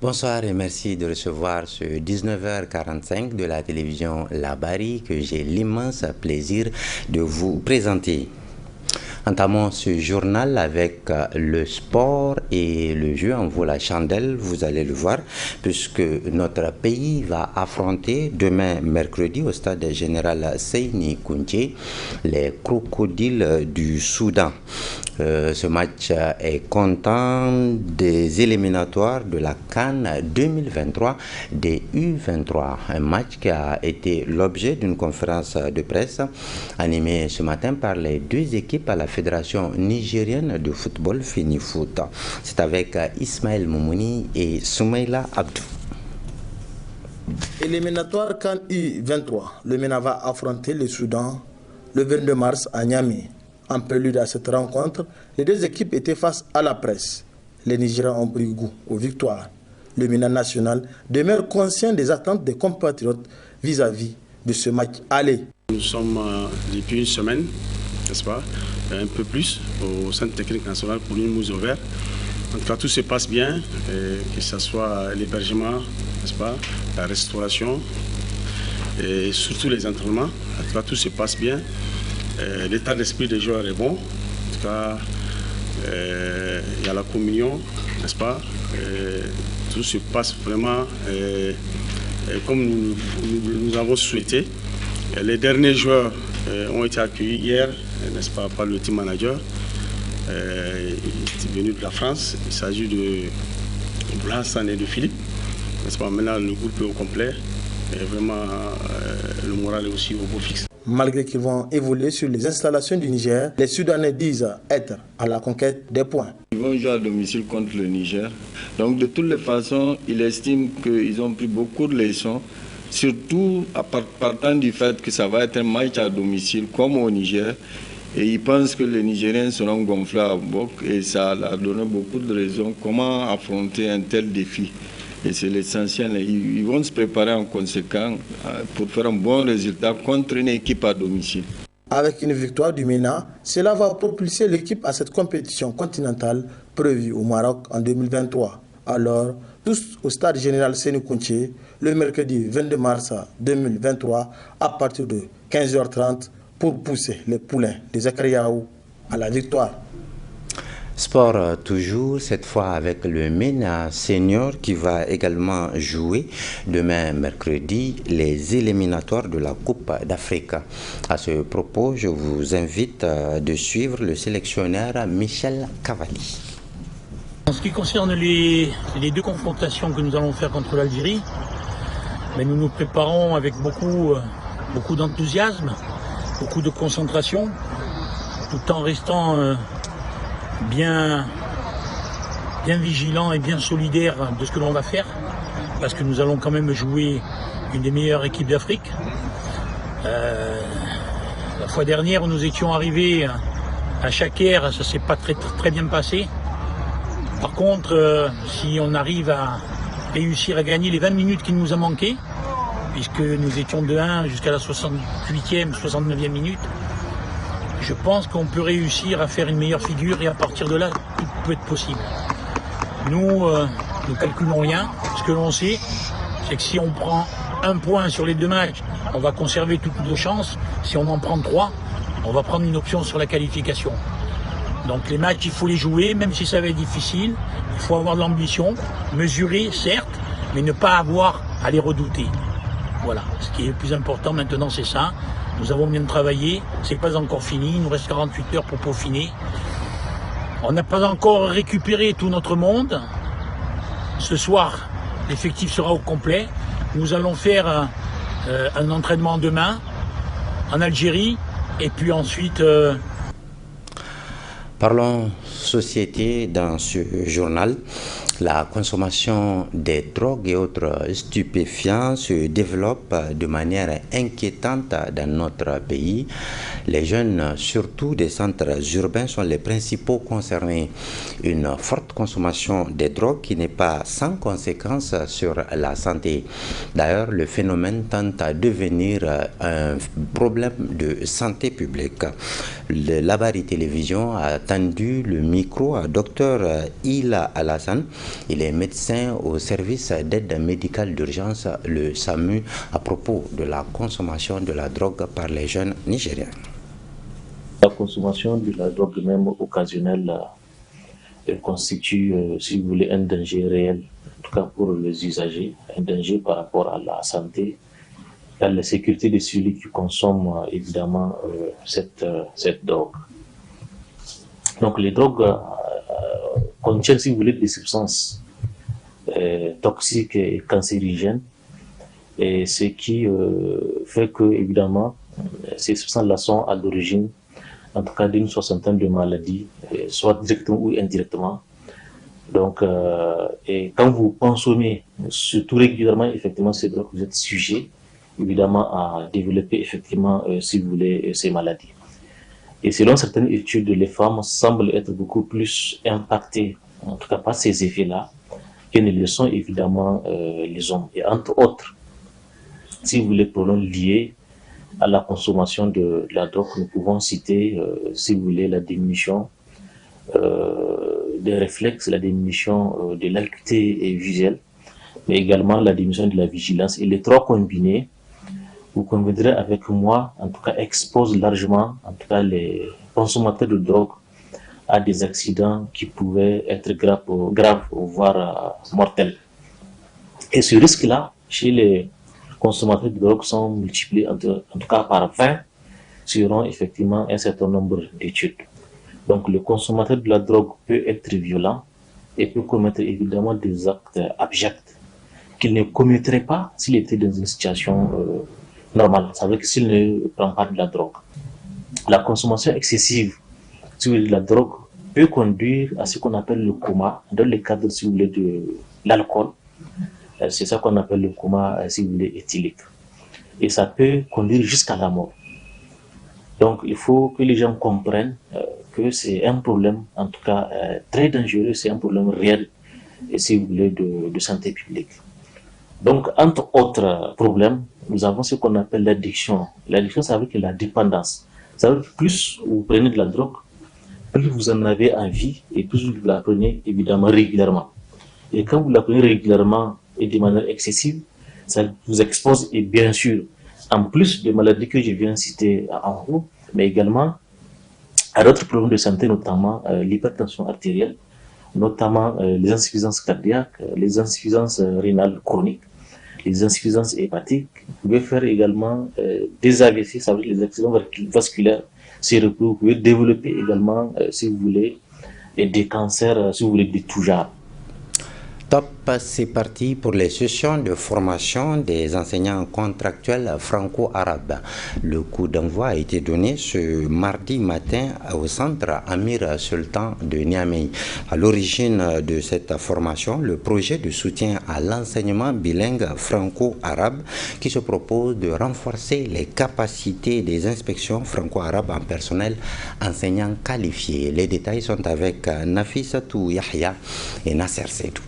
Bonsoir et merci de recevoir ce 19h45 de la télévision Labari que j'ai l'immense plaisir de vous présenter. Entamons ce journal avec le sport et le jeu en vaut la chandelle, vous allez le voir, puisque notre pays va affronter demain mercredi au stade général Seyni Kounché les crocodiles du Soudan. Ce match est comptant des éliminatoires de la CAN 2023 des U23. Un match qui a été l'objet d'une conférence de presse animée ce matin par les deux équipes à la Fédération nigérienne de football Finifoot. C'est avec Ismaël Moumouni et Soumaïla Abdou. Éliminatoire CAN U23. Le MENA va affronter le Soudan le 22 mars à Niamey. En prélude à cette rencontre, les deux équipes étaient face à la presse. Les Nigériens ont pris goût aux victoires. Le MENA national demeure conscient des attentes des compatriotes vis-à-vis de ce match aller. Nous sommes depuis une semaine, n'est-ce pas, un peu plus, au Centre technique national pour une mise au vert. En tout cas, tout se passe bien, que ce soit l'hébergement, n'est-ce pas, la restauration et surtout les entraînements. En tout cas, tout se passe bien. L'état d'esprit des joueurs est bon. En tout cas, il y a la communion, n'est-ce pas? Tout se passe vraiment comme nous avons souhaité. Les derniers joueurs ont été accueillis hier, n'est-ce pas, par le team manager. Il est venu de la France. Il s'agit de Blassan et de Philippe. N'est-ce pas? Maintenant, le groupe est au complet. Et vraiment, le moral est aussi au beau fixe. Malgré qu'ils vont évoluer sur les installations du Niger, les Soudanais disent être à la conquête des points. Ils vont jouer à domicile contre le Niger. Donc de toutes les façons, ils estiment qu'ils ont pris beaucoup de leçons, surtout partant du fait que ça va être un match à domicile comme au Niger. Et ils pensent que les Nigériens seront gonflés à bloc et ça leur donne beaucoup de raisons comment affronter un tel défi. Et c'est l'essentiel. Ils vont se préparer en conséquence pour faire un bon résultat contre une équipe à domicile. Avec une victoire du MENA, cela va propulser l'équipe à cette compétition continentale prévue au Maroc en 2023. Alors, tous au stade général Seyni Kounché le mercredi 22 mars 2023 à partir de 15h30 pour pousser les poulains des Zakariaou à la victoire. Sport toujours, cette fois avec le MENA Senior qui va également jouer demain mercredi les éliminatoires de la Coupe d'Afrique. À ce propos, je vous invite de suivre le sélectionneur Michel Cavalli. En ce qui concerne les deux confrontations que nous allons faire contre l'Algérie, nous nous préparons avec beaucoup d'enthousiasme, beaucoup de concentration, tout en restant bien vigilant et bien solidaire de ce que l'on va faire, parce que nous allons quand même jouer une des meilleures équipes d'Afrique. La fois dernière, où nous étions arrivés à Chaker, ça s'est pas très bien passé. Par contre, si on arrive à réussir à gagner les 20 minutes qui nous a manqué, puisque nous étions de 1 jusqu'à la 68e, 69e minute, je pense qu'on peut réussir à faire une meilleure figure et à partir de là, tout peut être possible. Nous ne calculons rien. Ce que l'on sait, c'est que si on prend un point sur les deux matchs, on va conserver toutes nos chances. Si on en prend 3, on va prendre une option sur la qualification. Donc les matchs, il faut les jouer, même si ça va être difficile. Il faut avoir de l'ambition, mesurer, certes, mais ne pas avoir à les redouter. Voilà, ce qui est le plus important maintenant, c'est ça. Nous avons bien travaillé, c'est pas encore fini, il nous reste 48 heures pour peaufiner. On n'a pas encore récupéré tout notre monde. Ce soir, l'effectif sera au complet. Nous allons faire un entraînement demain en Algérie et puis ensuite... Parlons société dans ce journal. La consommation des drogues et autres stupéfiants se développe de manière inquiétante dans notre pays. Les jeunes, surtout des centres urbains, sont les principaux concernés. Une forte consommation des drogues qui n'est pas sans conséquences sur la santé. D'ailleurs, le phénomène tend à devenir un problème de santé publique. Le Labari Télévision a attendu le micro à Dr Ila Alassane. Il est médecin au service d'aide médicale d'urgence, le SAMU, à propos de la consommation de la drogue par les jeunes Nigériens. La consommation de la drogue, même occasionnelle, constitue, si vous voulez, un danger réel, en tout cas pour les usagers, un danger par rapport à la santé, à la sécurité de celui qui consomme évidemment cette drogue. Donc les drogues contiennent, si vous voulez, des substances toxiques et cancérigènes, et ce qui fait que, évidemment, ces substances-là sont à l'origine, en tout cas, d'une soixantaine de maladies, soit directement ou indirectement. Donc, et quand vous consommez, surtout régulièrement, effectivement, ces drogues, vous êtes sujet, évidemment, à développer, effectivement, si vous voulez, ces maladies. Et selon certaines études, les femmes semblent être beaucoup plus impactées, en tout cas par ces effets-là, que ne le sont, évidemment, les hommes. Et entre autres, si vous voulez, problèmes liés à la consommation de la drogue, nous pouvons citer, si vous voulez, la diminution des réflexes, la diminution de l'acuité visuelle, mais également la diminution de la vigilance. Et les trois combinés, vous conviendrez avec moi, en tout cas, exposent largement, en tout cas, les consommateurs de drogue à des accidents qui pouvaient être graves voire mortels. Et ce risque-là, chez les consommateurs de drogue, sont multipliés, en tout cas par 20, selon effectivement un certain nombre d'études. Donc, le consommateur de la drogue peut être violent et peut commettre évidemment des actes abjects qu'il ne commettrait pas s'il était dans une situation normale. Ça veut dire que s'il ne prend pas de la drogue. La consommation excessive de la drogue peut conduire à ce qu'on appelle le coma, dans le cadre, si vous voulez, de l'alcool. C'est ça qu'on appelle le coma, si vous voulez, éthylique. Et ça peut conduire jusqu'à la mort. Donc, il faut que les gens comprennent que c'est un problème, en tout cas très dangereux, c'est un problème réel, et si vous voulez, de santé publique. Donc, entre autres problèmes, nous avons ce qu'on appelle l'addiction. L'addiction, ça veut dire la dépendance. Ça veut dire que plus vous prenez de la drogue, plus vous en avez envie, et plus vous la prenez évidemment régulièrement. Et quand vous la prenez régulièrement et de manière excessive, ça vous expose, et bien sûr, en plus des maladies que je viens de citer en haut, mais également à d'autres problèmes de santé, notamment l'hypertension artérielle, notamment les insuffisances cardiaques, les insuffisances rénales chroniques, les insuffisances hépatiques. Vous pouvez faire également des AVC, ça veut dire les accidents vasculaires cérébraux. Vous pouvez développer également, si vous voulez, des cancers, si vous voulez, de tout genre. Top, c'est parti pour les sessions de formation des enseignants contractuels franco-arabes. Le coup d'envoi a été donné ce mardi matin au centre Amir Sultan de Niamey. À l'origine de cette formation, le projet de soutien à l'enseignement bilingue franco-arabe qui se propose de renforcer les capacités des inspections franco-arabes en personnel enseignant qualifié. Les détails sont avec Nafisatou Yahya et Nasser Seydou.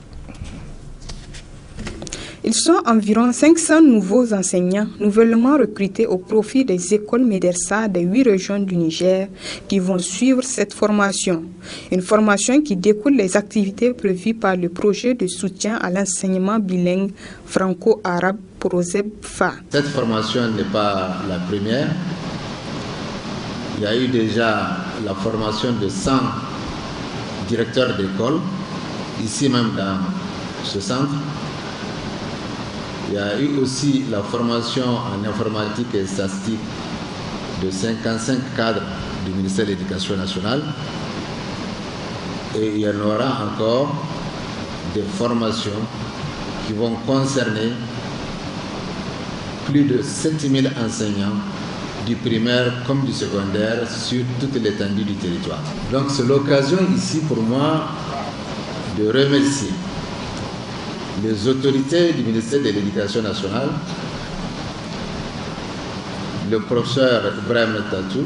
Ils sont environ 500 nouveaux enseignants nouvellement recrutés au profit des écoles médersa des 8 régions du Niger qui vont suivre cette formation. Une formation qui découle des activités prévues par le projet de soutien à l'enseignement bilingue franco-arabe PROSEB-FA. Cette formation n'est pas la première. Il y a eu déjà la formation de 100 directeurs d'école, ici même dans ce centre. Il y a eu aussi la formation en informatique et statistique de 55 cadres du ministère de l'Éducation nationale. Et il y en aura encore des formations qui vont concerner plus de 7000 enseignants du primaire comme du secondaire sur toute l'étendue du territoire. Donc c'est l'occasion ici pour moi de remercier les autorités du ministère de l'Éducation nationale, le professeur Ibrahim Tatou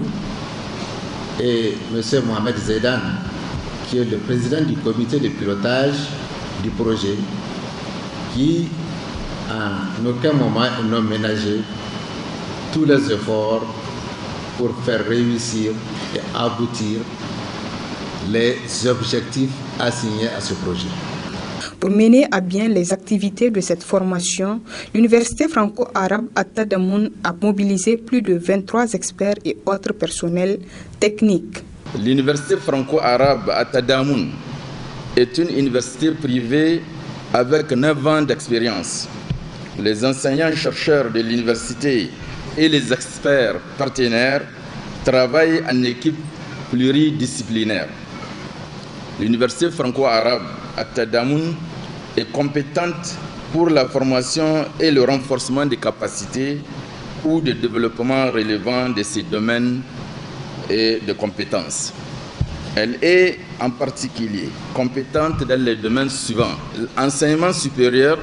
et M. Mohamed Zaidan, qui est le président du comité de pilotage du projet, qui en aucun moment n'ont ménagé tous les efforts pour faire réussir et aboutir les objectifs assignés à ce projet. Pour mener à bien les activités de cette formation, l'Université franco-arabe à Tadamoun a mobilisé plus de 23 experts et autres personnels techniques. L'Université franco-arabe à Tadamoun est une université privée avec 9 ans d'expérience. Les enseignants-chercheurs de l'université et les experts partenaires travaillent en équipe pluridisciplinaire. L'Université franco-arabe à Tadamoun est compétente pour la formation et le renforcement des capacités ou de développement relevant de ces domaines et de compétences. Elle est en particulier compétente dans les domaines suivants: enseignement supérieur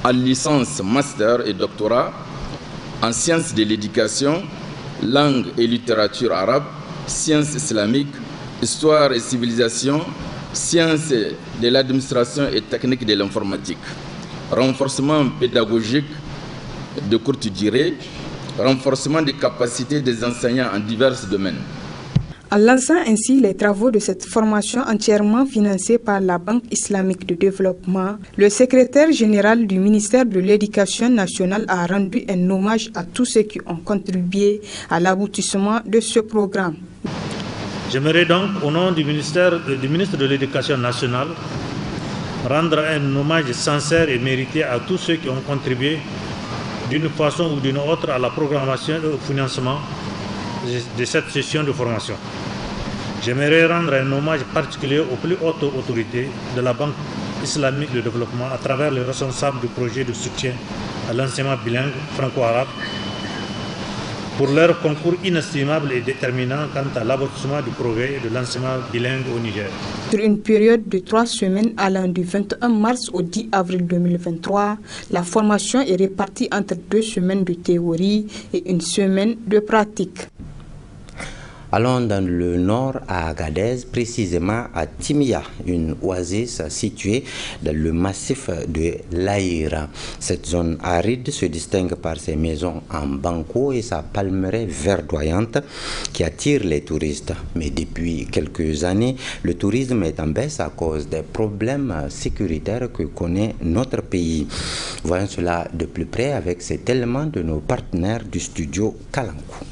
en licence, master et doctorat, en sciences de l'éducation, langue et littérature arabe, sciences islamiques, histoire et civilisation, sciences de l'administration et techniques de l'informatique, renforcement pédagogique de courte durée, renforcement des capacités des enseignants en divers domaines. En lançant ainsi les travaux de cette formation entièrement financée par la Banque islamique de développement, le secrétaire général du ministère de l'Éducation nationale a rendu un hommage à tous ceux qui ont contribué à l'aboutissement de ce programme. J'aimerais donc, au nom du ministre de l'Éducation nationale, rendre un hommage sincère et mérité à tous ceux qui ont contribué d'une façon ou d'une autre à la programmation et au financement de cette session de formation. J'aimerais rendre un hommage particulier aux plus hautes autorités de la Banque islamique de développement à travers les responsables du projet de soutien à l'enseignement bilingue franco-arabe pour leur concours inestimable et déterminant quant à l'aboutissement du projet de l'enseignement bilingue au Niger. Sur une période de 3 semaines allant du 21 mars au 10 avril 2023, la formation est répartie entre 2 semaines de théorie et 1 semaine de pratique. Allons dans le nord à Agadez, précisément à Timia, une oasis située dans le massif de l'Aïra. Cette zone aride se distingue par ses maisons en banco et sa palmeraie verdoyante qui attire les touristes. Mais depuis quelques années, le tourisme est en baisse à cause des problèmes sécuritaires que connaît notre pays. Voyons cela de plus près avec cet élément de nos partenaires du studio Kalankou.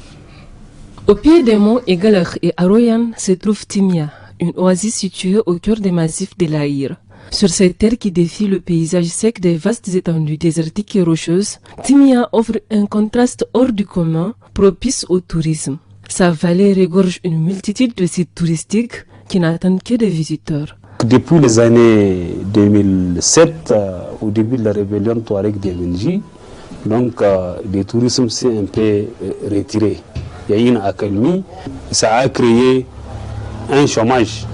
Au pied des monts Egalach et Aroyan se trouve Timia, une oasis située au cœur des massifs de l'Aïr. Sur cette terre qui défie le paysage sec des vastes étendues désertiques et rocheuses, Timia offre un contraste hors du commun, propice au tourisme. Sa vallée regorge une multitude de sites touristiques qui n'attendent que des visiteurs. Depuis les années 2007, au début de la rébellion Touareg des Menji, donc le tourisme s'est un peu retiré. Il y a eu une accalmie, ça a créé un chômage,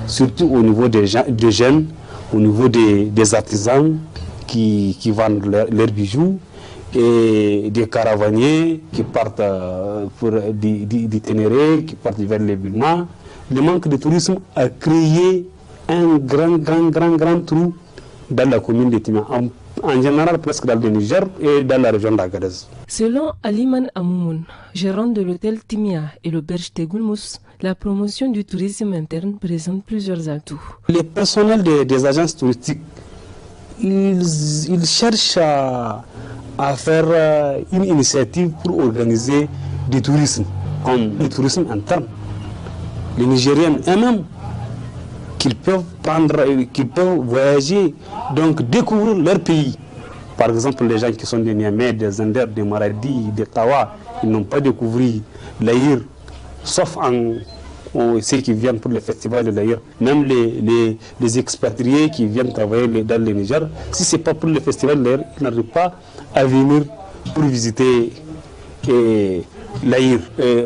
surtout au niveau des jeunes, au niveau des artisans qui vendent leurs bijoux et des caravaniers qui partent pour d'itinérer, qui partent vers les Bulma. Le manque de tourisme a créé un grand trou dans la commune de Timia. En général, presque dans le Niger et dans la région d'Agadez. Selon Aliman Amoumoun, gérant de l'hôtel Timia et l'auberge Tegoulmous, la promotion du tourisme interne présente plusieurs atouts. Les personnels des agences touristiques, ils cherchent à faire une initiative pour organiser du tourisme, comme le tourisme interne. Les Nigériens eux-mêmes, qu'ils peuvent voyager, donc découvrir leur pays. Par exemple, les gens qui sont des Niamey, des Zender, des Maradi, des Tawa, ils n'ont pas découvert l'Aïr, sauf ceux qui viennent pour le festival de l'Aïr. Même les expatriés qui viennent travailler dans le Niger, si ce n'est pas pour le festival de l'Aïr, ils n'arrivent pas à venir pour visiter l'Aïr.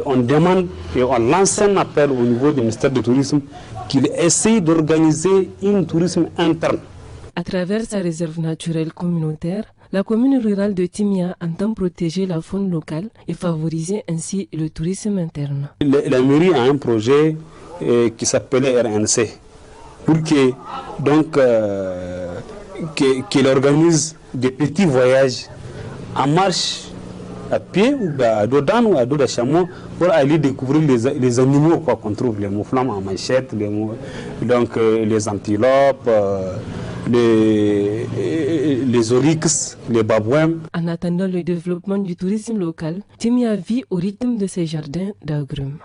On demande et on lance un appel au niveau du ministère du Tourisme qu'il essaye d'organiser un tourisme interne. À travers sa réserve naturelle communautaire, la commune rurale de Timia entend protéger la faune locale et favoriser ainsi le tourisme interne. La mairie a un projet qui s'appelait RNC pour qu'elle organise des petits voyages en marche à pied ou à dos d'âne ou à dos de chameau pour aller découvrir les animaux qu'on trouve, les mouflons en manchette, les antilopes, les oryx, les babouins. En attendant le développement du tourisme local, Timia vit au rythme de ses jardins d'agrumes.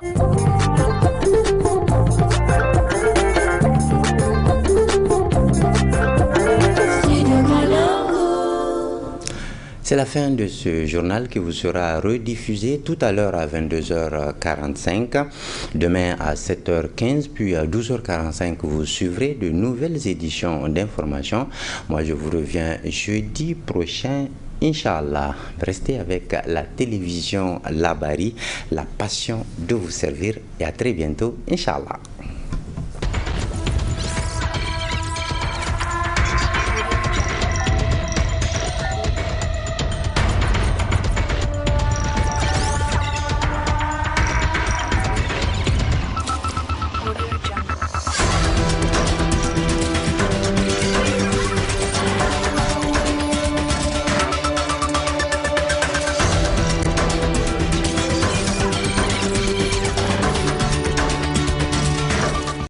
C'est la fin de ce journal qui vous sera rediffusé tout à l'heure à 22h45, demain à 7h15, puis à 12h45, vous suivrez de nouvelles éditions d'information. Moi, je vous reviens jeudi prochain, Inch'Allah. Restez avec la télévision Labari, la passion de vous servir, et à très bientôt, Inch'Allah.